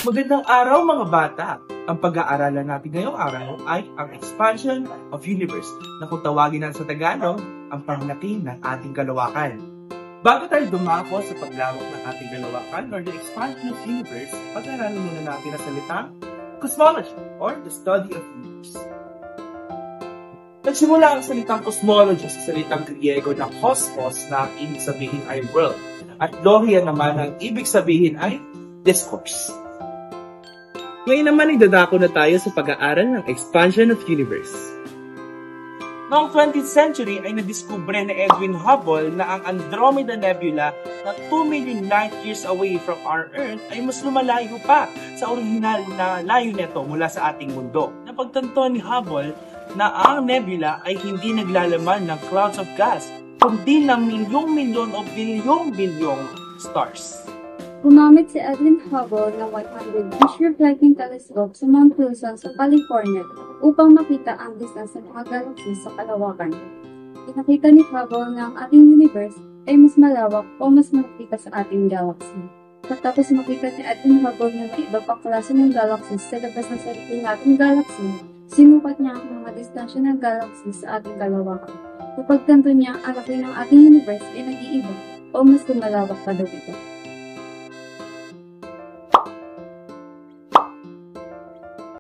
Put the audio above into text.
Magandang araw mga bata! Ang pag-aaralan natin ngayong araw ay ang expansion of universe na kung tawagin natin sa Tagalog, ang panglaki ng ating kalawakan. Bago tayo dumako sa paglawak ng ating kalawakan or the expansion of universe, pag-aaralan muna natin ang salitang cosmology or the study of universe. Nagsimula ang salitang cosmology sa salitang Griego na cosmos na ang ibig sabihin ay world at logia naman ang ibig sabihin ay discourse. Ngayon naman idadako na tayo sa pag-aaral ng expansion of universe. Noong 20th century ay nadiskubre ni Edwin Hubble na ang Andromeda Nebula na 2 million light years away from our Earth ay mas lumalayo pa sa orihinal na layo nito mula sa ating mundo. Napagtanto ni Hubble na ang nebula ay hindi naglalaman ng clouds of gas, kundi ng milyong-milyon o bilyong-bilyong stars. Gumamit si Edwin Hubble ng 100-inch reflecting telescope sa Mount Wilson sa California upang makita ang distance ng mga galaxies sa kalawakan. Pinakita ni Hubble na ang ating universe ay mas malawak o mas malapit sa ating galaxy. Matapos makita ni Edwin Hubble na may iba pang klase ng galaxies sa labas ng sarili nating galaxy, sinukat niya ang mga distansya ng galaxies sa ating kalawakan. Kapag tanto niya ang laki ng ating universe ay nag-iiba o mas lumalawak pa daw ito.